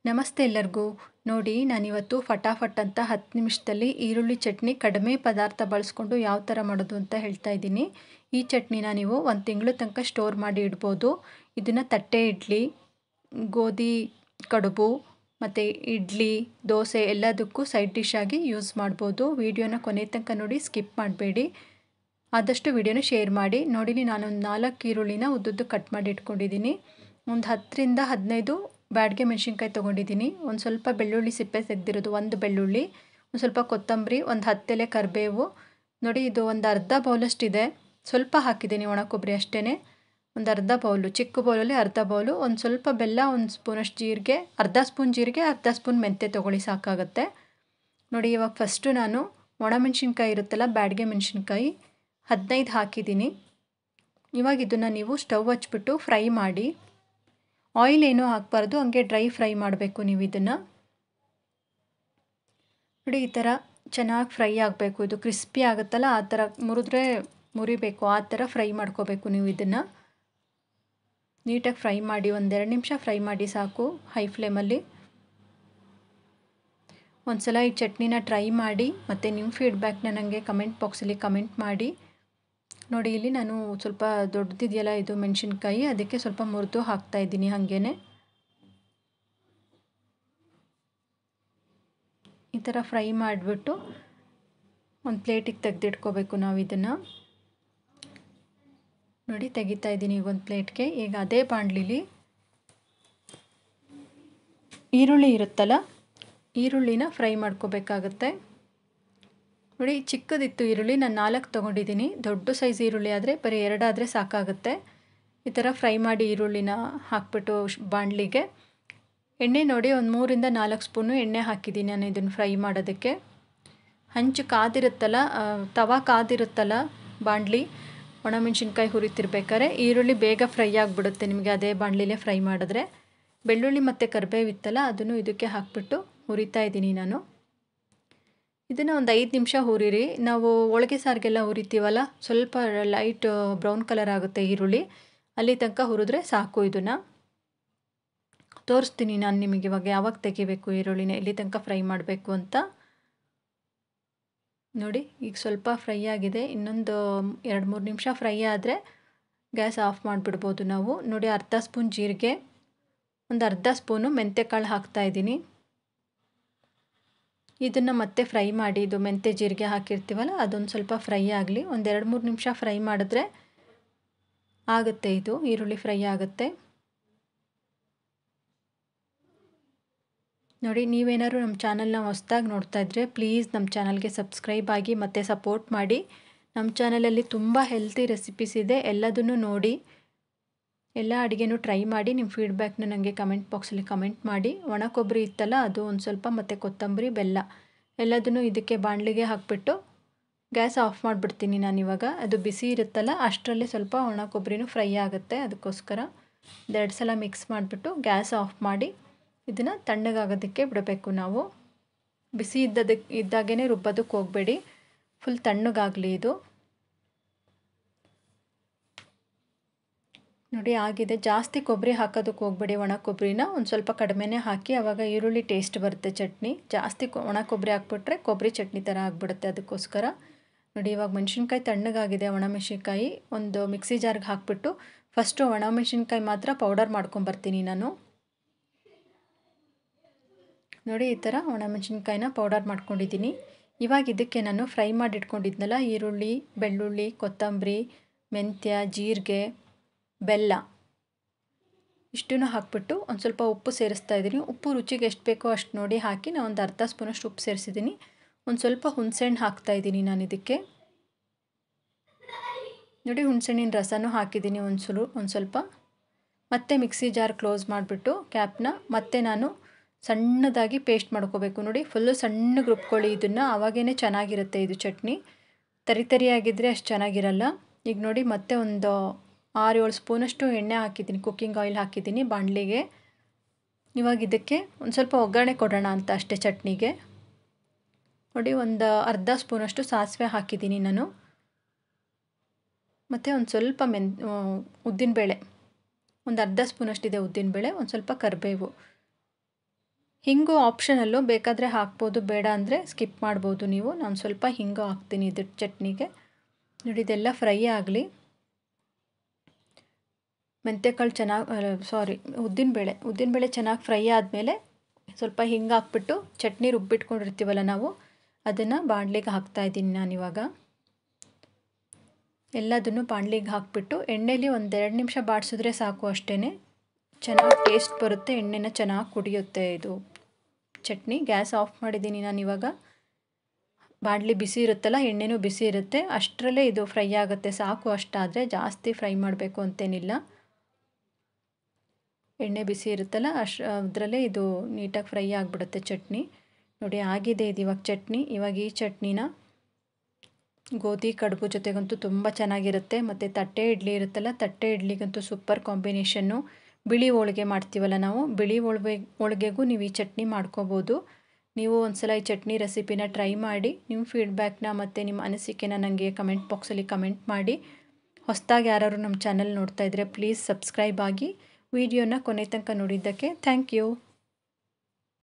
ನಮಸ್ತೆ ಎಲ್ಲರಿಗೂ. ನೋಡಿ, ನಾನಿವತ್ತು ಫಟಾಫಟ್ ಅಂತ 10 ನಿಮಿಷದಲ್ಲಿ ಈರುಳ್ಳಿ ಚಟ್ನಿ ಕಡಿಮೆ ಪದಾರ್ಥ ಬಳಸ್ಕೊಂಡು ಯಾವ ಥರ ಮಾಡೋದು ಅಂತ ಹೇಳ್ತಾ ಇದ್ದೀನಿ. ಈ ಚಟ್ನಿನ ನೀವು 1 ತಿಂಗಳು ತನಕ ಸ್ಟೋರ್ ಮಾಡಿ ಇಡ್ಬೋದು. ಇದನ್ನು ತಟ್ಟೆ ಇಡ್ಲಿ, ಗೋಧಿ ಕಡುಬು ಮತ್ತು ಇಡ್ಲಿ, ದೋಸೆ ಎಲ್ಲದಕ್ಕೂ ಸೈಡ್ ಡಿಶ್ ಆಗಿ ಯೂಸ್ ಮಾಡ್ಬೋದು. ವಿಡಿಯೋನ ಕೊನೆ ತನಕ ನೋಡಿ, ಸ್ಕಿಪ್ ಮಾಡಬೇಡಿ. ಆದಷ್ಟು ವಿಡಿಯೋನ ಶೇರ್ ಮಾಡಿ. ನೋಡಿ, ನಾನೊಂದು 4 ಈರುಳ್ಳಿನ ಉದ್ದುದ್ದು ಕಟ್ ಮಾಡಿ ಇಟ್ಕೊಂಡಿದ್ದೀನಿ. ಒಂದು 10ರಿಂದ 15 ಬ್ಯಾಡಗೆ ಮೆಣಸಿನ್ಕಾಯಿ ತೊಗೊಂಡಿದ್ದೀನಿ. ಒಂದು ಸ್ವಲ್ಪ ಬೆಳ್ಳುಳ್ಳಿ ಸಿಪ್ಪೆ ತೆಗೆದಿರೋದು 1 ಬೆಳ್ಳುಳ್ಳಿ, ಒಂದು ಸ್ವಲ್ಪ ಕೊತ್ತಂಬರಿ, ಒಂದು 10 ಎಲೆ ಕರಿಬೇವು. ನೋಡಿ, ಇದು ಒಂದು ಅರ್ಧ ಬೌಲಷ್ಟಿದೆ. ಸ್ವಲ್ಪ ಹಾಕಿದ್ದೀನಿ ಒಣ ಕೊಬ್ಬರಿ ಅಷ್ಟೇ. ಒಂದು ಅರ್ಧ ಬೌಲು, ಚಿಕ್ಕ ಬೌಲಲ್ಲಿ ಅರ್ಧ ಬೌಲು. ಒಂದು ಸ್ವಲ್ಪ ಬೆಲ್ಲ, ಒಂದು ಸ್ಪೂನಷ್ಟು ಜೀರಿಗೆ, ಅರ್ಧ ಸ್ಪೂನ್ ಜೀರಿಗೆ, ಅರ್ಧ ಸ್ಪೂನ್ ಮೆಂತ್ಯ ತೊಗೊಳ್ಳಿ, ಸಾಕಾಗುತ್ತೆ. ನೋಡಿ, ಇವಾಗ ಫಸ್ಟು ನಾನು ಒಣಮೆಣ್ಸಿನ್ಕಾಯಿ ಇರುತ್ತಲ್ಲ, ಬ್ಯಾಡಗೆ ಮೆಣಸಿನ್ಕಾಯಿ 15 ಹಾಕಿದ್ದೀನಿ. ಇವಾಗ ಇದನ್ನು ನೀವು ಸ್ಟವ್ ಹಚ್ಬಿಟ್ಟು ಫ್ರೈ ಮಾಡಿ. ಆಯಿಲ್ ಏನೂ ಹಾಕಬಾರ್ದು, ಹಂಗೆ ಡ್ರೈ ಫ್ರೈ ಮಾಡಬೇಕು ನೀವು ಇದನ್ನು. ನೋಡಿ, ಈ ಥರ ಚೆನ್ನಾಗಿ ಫ್ರೈ ಆಗಬೇಕು. ಇದು ಕ್ರಿಸ್ಪಿ ಆಗುತ್ತಲ್ಲ, ಆ ಥರ ಮುರಿಬೇಕು, ಆ ಥರ ಫ್ರೈ ಮಾಡ್ಕೋಬೇಕು ನೀವು ಇದನ್ನು. ನೀಟಾಗಿ ಫ್ರೈ ಮಾಡಿ, 1-2 ನಿಮಿಷ ಫ್ರೈ ಮಾಡಿ ಸಾಕು, ಹೈ ಫ್ಲೇಮಲ್ಲಿ. ಒಂದು ಸಲ ಈ ಚಟ್ನಿನ ಟ್ರೈ ಮಾಡಿ ಮತ್ತು ನಿಮ್ಮ ಫೀಡ್ಬ್ಯಾಕ್ನ ನನಗೆ ಕಮೆಂಟ್ ಬಾಕ್ಸಲ್ಲಿ ಕಮೆಂಟ್ ಮಾಡಿ. ನೋಡಿ, ಇಲ್ಲಿ ನಾನು ಸ್ವಲ್ಪ ದೊಡ್ಡದಿದೆಯಲ್ಲ ಇದು ಮೆಣಸಿನ್ಕಾಯಿ, ಅದಕ್ಕೆ ಸ್ವಲ್ಪ ಮುರಿದು ಹಾಕ್ತಾಯಿದ್ದೀನಿ. ಹಾಗೇ ಈ ಥರ ಫ್ರೈ ಮಾಡಿಬಿಟ್ಟು ಒಂದು ಪ್ಲೇಟಿಗೆ ತೆಗೆದಿಟ್ಕೋಬೇಕು ನಾವು ಇದನ್ನು. ನೋಡಿ, ತೆಗಿತಾ ಇದ್ದೀನಿ ಈಗ ಒಂದು ಪ್ಲೇಟ್ಗೆ. ಈಗ ಅದೇ ಬಾಣಲಿಲಿ ಈರುಳ್ಳಿ ಇರುತ್ತಲ್ಲ, ಈರುಳ್ಳಿನ ಫ್ರೈ ಮಾಡ್ಕೋಬೇಕಾಗತ್ತೆ. ನೋಡಿ, ಚಿಕ್ಕದಿತ್ತು ಈರುಳ್ಳಿ, ನಾನು 4 ತೊಗೊಂಡಿದ್ದೀನಿ. ದೊಡ್ಡ ಸೈಜ್ ಈರುಳ್ಳಿ ಆದರೆ ಬರೀ 2 ಆದರೆ ಸಾಕಾಗುತ್ತೆ. ಈ ಥರ ಫ್ರೈ ಮಾಡಿ ಈರುಳ್ಳಿನ ಹಾಕ್ಬಿಟ್ಟು ಬಾಣಲಿಗೆ ಎಣ್ಣೆ ನೋಡಿ, ಒಂದು 3-4 ಸ್ಪೂನು ಎಣ್ಣೆ ಹಾಕಿದ್ದೀನಿ ನಾನು ಇದನ್ನು ಫ್ರೈ ಮಾಡೋದಕ್ಕೆ. ಹಂಚು ಕಾದಿರುತ್ತಲ್ಲ, ತವಾ ಕಾದಿರುತ್ತಲ್ಲ ಬಾಣಲಿ, ಒಣಮೆಣ್ಸಿನ್ಕಾಯಿ ಹುರಿತಿರ್ಬೇಕಾದ್ರೆ ಈರುಳ್ಳಿ ಬೇಗ ಫ್ರೈ ಆಗಿಬಿಡುತ್ತೆ ನಿಮಗೆ ಅದೇ ಬಾಣಲಿಲೇ ಫ್ರೈ ಮಾಡಿದ್ರೆ. ಬೆಳ್ಳುಳ್ಳಿ ಮತ್ತು ಕರಿಬೇವು ಇತ್ತಲ್ಲ, ಅದನ್ನು ಇದಕ್ಕೆ ಹಾಕ್ಬಿಟ್ಟು ಹುರಿತಾ ಇದ್ದೀನಿ ನಾನು. ಇದನ್ನು ಒಂದು 5 ನಿಮಿಷ ಹುರಿರಿ. ನಾವು ಹೋಳಿಗೆ ಸಾರಿಗೆಲ್ಲ ಹುರಿತೀವಲ್ಲ, ಸ್ವಲ್ಪ ಲೈಟ್ ಬ್ರೌನ್ ಕಲರ್ ಆಗುತ್ತೆ ಈರುಳ್ಳಿ, ಅಲ್ಲಿ ತನಕ ಹುರಿದ್ರೆ ಸಾಕು. ಇದನ್ನು ತೋರಿಸ್ತೀನಿ ನಾನು ನಿಮಗೆ ಇವಾಗ ಯಾವಾಗ ತೆಗಿಬೇಕು ಈರುಳ್ಳಿನ, ಎಲ್ಲಿ ತನಕ ಫ್ರೈ ಮಾಡಬೇಕು ಅಂತ. ನೋಡಿ, ಈಗ ಸ್ವಲ್ಪ ಫ್ರೈ ಆಗಿದೆ. ಇನ್ನೊಂದು 2-3 ನಿಮಿಷ ಫ್ರೈ ಆದರೆ ಗ್ಯಾಸ್ ಆಫ್ ಮಾಡಿಬಿಡ್ಬೋದು ನಾವು. ನೋಡಿ, ಅರ್ಧ ಸ್ಪೂನ್ ಜೀರಿಗೆ, ಒಂದು ಅರ್ಧ ಸ್ಪೂನು ಮೆಂತ್ಯಕಾಳು ಹಾಕ್ತಾಯಿದ್ದೀನಿ. ಇದನ್ನು ಮತ್ತೆ ಫ್ರೈ ಮಾಡಿ, ಇದು ಮೆಂತ್ಯ ಜೀರಿಗೆ ಹಾಕಿರ್ತೀವಲ್ಲ, ಅದೊಂದು ಸ್ವಲ್ಪ ಫ್ರೈ ಆಗಲಿ. ಒಂದು 2-3 ನಿಮಿಷ ಫ್ರೈ ಮಾಡಿದ್ರೆ ಆಗುತ್ತೆ, ಇದು ಈರುಳ್ಳಿ ಫ್ರೈ ಆಗುತ್ತೆ. ನೋಡಿ, ನೀವೇನಾದ್ರು ನಮ್ಮ ಚಾನಲ್ನ ಹೊಸದಾಗಿ ನೋಡ್ತಾ ಇದ್ದರೆ ಪ್ಲೀಸ್ ನಮ್ಮ ಚಾನಲ್ಗೆ ಸಬ್ಸ್ಕ್ರೈಬ್ ಆಗಿ ಮತ್ತು ಸಪೋರ್ಟ್ ಮಾಡಿ. ನಮ್ಮ ಚಾನಲಲ್ಲಿ ತುಂಬ ಹೆಲ್ತಿ ರೆಸಿಪೀಸ್ ಇದೆ, ಎಲ್ಲದನ್ನು ನೋಡಿ, ಎಲ್ಲ ಅಡುಗೆನೂ ಟ್ರೈ ಮಾಡಿ. ನಿಮ್ಮ ಫೀಡ್ಬ್ಯಾಕ್ನ ನನಗೆ ಕಮೆಂಟ್ ಬಾಕ್ಸಲ್ಲಿ ಕಮೆಂಟ್ ಮಾಡಿ. ಒಣ ಕೊಬ್ಬರಿ ಇತ್ತಲ್ಲ, ಅದು ಒಂದು ಸ್ವಲ್ಪ, ಮತ್ತು ಕೊತ್ತಂಬರಿ, ಬೆಲ್ಲ ಎಲ್ಲದನ್ನು ಇದಕ್ಕೆ ಬಾಣಲಿಗೆ ಹಾಕಿಬಿಟ್ಟು ಗ್ಯಾಸ್ ಆಫ್ ಮಾಡಿಬಿಡ್ತೀನಿ ನಾನಿವಾಗ. ಅದು ಬಿಸಿ ಇರುತ್ತಲ್ಲ, ಅಷ್ಟರಲ್ಲಿ ಸ್ವಲ್ಪ ಒಣ ಕೊಬ್ಬರಿನೂ ಫ್ರೈ ಆಗುತ್ತೆ. ಅದಕ್ಕೋಸ್ಕರ 2 ಸಲ ಮಿಕ್ಸ್ ಮಾಡಿಬಿಟ್ಟು ಗ್ಯಾಸ್ ಆಫ್ ಮಾಡಿ ಇದನ್ನು ತಣ್ಣಗಾಗೋದಕ್ಕೆ ಬಿಡಬೇಕು ನಾವು. ಬಿಸಿ ಇದ್ದಾಗೇ ರುಬ್ಬೋದಕ್ಕೆ ಹೋಗಬೇಡಿ, ಫುಲ್ ತಣ್ಣಗಾಗಲಿ ಇದು. ನೋಡಿ, ಆಗಿದೆ. ಜಾಸ್ತಿ ಕೊಬ್ಬರಿ ಹಾಕೋದಕ್ಕೆ ಹೋಗಬೇಡಿ, ಒಣ ಕೊಬ್ಬರಿನ ಒಂದು ಸ್ವಲ್ಪ ಕಡಿಮೆನೇ ಹಾಕಿ, ಆವಾಗ ಈರುಳ್ಳಿ ಟೇಸ್ಟ್ ಬರುತ್ತೆ ಚಟ್ನಿ. ಜಾಸ್ತಿ ಒಣ ಕೊಬ್ಬರಿ ಹಾಕ್ಬಿಟ್ರೆ ಕೊಬ್ಬರಿ ಚಟ್ನಿ ಥರ ಆಗಿಬಿಡುತ್ತೆ, ಅದಕ್ಕೋಸ್ಕರ. ನೋಡಿ, ಇವಾಗ ಮೆಣಸಿನ್ಕಾಯಿ ತಣ್ಣಗಾಗಿದೆ, ಒಣಮೆಣ್ಸಿನ್ಕಾಯಿ ಒಂದು ಮಿಕ್ಸಿ ಜಾರ್ಗೆ ಹಾಕಿಬಿಟ್ಟು ಫಸ್ಟು ಒಣಮೆಣ್ಸಿನ್ಕಾಯಿ ಮಾತ್ರ ಪೌಡರ್ ಮಾಡ್ಕೊಂಬರ್ತೀನಿ ನಾನು. ನೋಡಿ, ಈ ಥರ ಒಣಮೆಣ್ಸಿನ್ಕಾಯಿನ ಪೌಡರ್ ಮಾಡ್ಕೊಂಡಿದ್ದೀನಿ. ಇವಾಗ ಇದಕ್ಕೆ ನಾನು ಫ್ರೈ ಮಾಡಿ ಇಟ್ಕೊಂಡಿದ್ನಲ್ಲ, ಈರುಳ್ಳಿ, ಬೆಳ್ಳುಳ್ಳಿ, ಕೊತ್ತಂಬರಿ, ಮೆಂತ್ಯ, ಜೀರಿಗೆ, ಬೆಲ್ಲ ಇಷ್ಟನ್ನು ಹಾಕ್ಬಿಟ್ಟು ಒಂದು ಸ್ವಲ್ಪ ಉಪ್ಪು ಸೇರಿಸ್ತಾ ಇದ್ದೀನಿ. ಉಪ್ಪು ರುಚಿಗೆ ಎಷ್ಟು ಬೇಕೋ ಅಷ್ಟು ನೋಡಿ ಹಾಕಿ. ನಾನು ಒಂದು ಅರ್ಧ ಸ್ಪೂನಷ್ಟು ಉಪ್ಪು ಸೇರಿಸಿದ್ದೀನಿ. ಒಂದು ಸ್ವಲ್ಪ ಹುಣಸೆಹಣ್ಣು ಹಾಕ್ತಾಯಿದ್ದೀನಿ ನಾನು ಇದಕ್ಕೆ. ನೋಡಿ, ಹುಣಸೆಹಣ್ಣಿನ ರಸನೂ ಹಾಕಿದ್ದೀನಿ ಒಂದು ಸ್ವಲ್ಪ. ಮತ್ತೆ ಮಿಕ್ಸಿ ಜಾರ್ ಕ್ಲೋಸ್ ಮಾಡಿಬಿಟ್ಟು ಕ್ಯಾಪ್ನ ಮತ್ತೆ ನಾನು ಸಣ್ಣದಾಗಿ ಪೇಸ್ಟ್ ಮಾಡ್ಕೋಬೇಕು. ನೋಡಿ, ಫುಲ್ಲು ಸಣ್ಣಗೆ ರುಬ್ಕೊಳ್ಳಿ ಇದನ್ನು, ಆವಾಗೇ ಚೆನ್ನಾಗಿರುತ್ತೆ ಇದು ಚಟ್ನಿ. ತರಿಯಾಗಿದ್ದರೆ ಅಷ್ಟು ಚೆನ್ನಾಗಿರಲ್ಲ. ಈಗ ನೋಡಿ, ಮತ್ತೆ ಒಂದು 6-7 ಸ್ಪೂನಷ್ಟು ಎಣ್ಣೆ ಹಾಕಿದ್ದೀನಿ, ಕುಕ್ಕಿಂಗ್ ಆಯಿಲ್ ಹಾಕಿದ್ದೀನಿ ಬಾಣಲಿಗೆ. ಇವಾಗ ಇದಕ್ಕೆ ಒಂದು ಸ್ವಲ್ಪ ಒಗ್ಗರಣೆ ಕೊಡೋಣ ಅಂತ ಅಷ್ಟೇ ಚಟ್ನಿಗೆ. ನೋಡಿ, ಒಂದು ಅರ್ಧ ಸ್ಪೂನಷ್ಟು ಸಾಸಿವೆ ಹಾಕಿದ್ದೀನಿ ನಾನು, ಮತ್ತು ಒಂದು ಸ್ವಲ್ಪ ಉದ್ದಿನಬೇಳೆ, ಒಂದು ಅರ್ಧ ಸ್ಪೂನಷ್ಟಿದೆ ಉದ್ದಿನಬೇಳೆ, ಒಂದು ಸ್ವಲ್ಪ ಕರಿಬೇವು. ಹಿಂಗು ಆಪ್ಷನಲ್ಲು, ಬೇಕಾದರೆ ಹಾಕ್ಬೋದು, ಬೇಡ ಅಂದರೆ ಸ್ಕಿಪ್ ಮಾಡ್ಬೋದು ನೀವು. ನಾನು ಸ್ವಲ್ಪ ಹಿಂಗು ಹಾಕ್ತೀನಿ ಇದ್ರ ಚಟ್ನಿಗೆ. ನೋಡಿ ಇದೆಲ್ಲ ಫ್ರೈ ಆಗಲಿ. ಮೆಂತ್ಯಕಾಳು ಉದ್ದಿನಬೇಳೆ ಚೆನ್ನಾಗಿ ಫ್ರೈ ಆದಮೇಲೆ ಸ್ವಲ್ಪ ಹಿಂಗೆ ಹಾಕ್ಬಿಟ್ಟು ಚಟ್ನಿ ರುಬ್ಬಿಟ್ಕೊಂಡಿರ್ತೀವಲ್ಲ ನಾವು, ಅದನ್ನು ಬಾಣಲಿಗೆ ಹಾಕ್ತಾಯಿದ್ದೀನಿ ನಾನಿವಾಗ. ಎಲ್ಲದನ್ನು ಬಾಣಲಿಗೆ ಹಾಕ್ಬಿಟ್ಟು ಎಣ್ಣೆಲಿ 1-2 ನಿಮಿಷ ಬಾಡಿಸಿದ್ರೆ ಸಾಕು, ಅಷ್ಟೇ. ಚೆನ್ನಾಗಿ ಟೇಸ್ಟ್ ಬರುತ್ತೆ, ಎಣ್ಣೆನ ಚೆನ್ನಾಗಿ ಕುಡಿಯುತ್ತೆ ಇದು ಚಟ್ನಿ. ಗ್ಯಾಸ್ ಆಫ್ ಮಾಡಿದ್ದೀನಿ ನಾನಿವಾಗ. ಬಾಣಲಿ ಬಿಸಿ ಇರುತ್ತಲ್ಲ, ಎಣ್ಣೆನೂ ಬಿಸಿ ಇರುತ್ತೆ, ಅಷ್ಟರಲ್ಲೇ ಇದು ಫ್ರೈ ಆಗುತ್ತೆ ಸಾಕು. ಅಷ್ಟಾದರೆ ಜಾಸ್ತಿ ಫ್ರೈ ಮಾಡಬೇಕು ಅಂತೇನಿಲ್ಲ. ಎಣ್ಣೆ ಬಿಸಿ ಇರುತ್ತಲ್ಲ ಅದರಲ್ಲೇ ಇದು ನೀಟಾಗಿ ಫ್ರೈ ಆಗಿಬಿಡುತ್ತೆ ಚಟ್ನಿ. ನೋಡಿ ಆಗಿದೆ ಇದು ಇವಾಗ ಚಟ್ನಿ. ಇವಾಗ ಈ ಚಟ್ನಿನ ಗೋಧಿ ಕಡುಬು ಜೊತೆಗಂತೂ ತುಂಬ ಚೆನ್ನಾಗಿರುತ್ತೆ. ಮತ್ತು ತಟ್ಟೆ ಇಡ್ಲಿ ಇರುತ್ತಲ್ಲ, ತಟ್ಟೆ ಇಡ್ಲಿಗಂತೂ ಸೂಪರ್ ಕಾಂಬಿನೇಷನ್ನು. ಬಿಳಿ ಹೋಳಿಗೆ ಮಾಡ್ತೀವಲ್ಲ ನಾವು, ಬಿಳಿ ಹೋಳಿಗೆಗೂ ನೀವು ಈ ಚಟ್ನಿ ಮಾಡ್ಕೋಬೋದು. ನೀವು ಒಂದ್ಸಲ ಈ ಚಟ್ನಿ ರೆಸಿಪಿನ ಟ್ರೈ ಮಾಡಿ ನಿಮ್ಮ ಫೀಡ್ಬ್ಯಾಕ್ನ ಮತ್ತು ನಿಮ್ಮ ಅನಿಸಿಕೆನ ನನಗೆ ಕಮೆಂಟ್ ಬಾಕ್ಸಲ್ಲಿ ಕಮೆಂಟ್ ಮಾಡಿ. ಹೊಸದಾಗಿ ಯಾರಾದ್ರು ನಮ್ಮ ಚಾನಲ್ ನೋಡ್ತಾ ಇದ್ದರೆ ಪ್ಲೀಸ್ ಸಬ್ಸ್ಕ್ರೈಬ್ ಆಗಿ. ವಿಡಿಯೋನ ಕೊನೆ ತನಕ ನೋಡಿದ್ದಕ್ಕೆ ಥ್ಯಾಂಕ್ ಯು.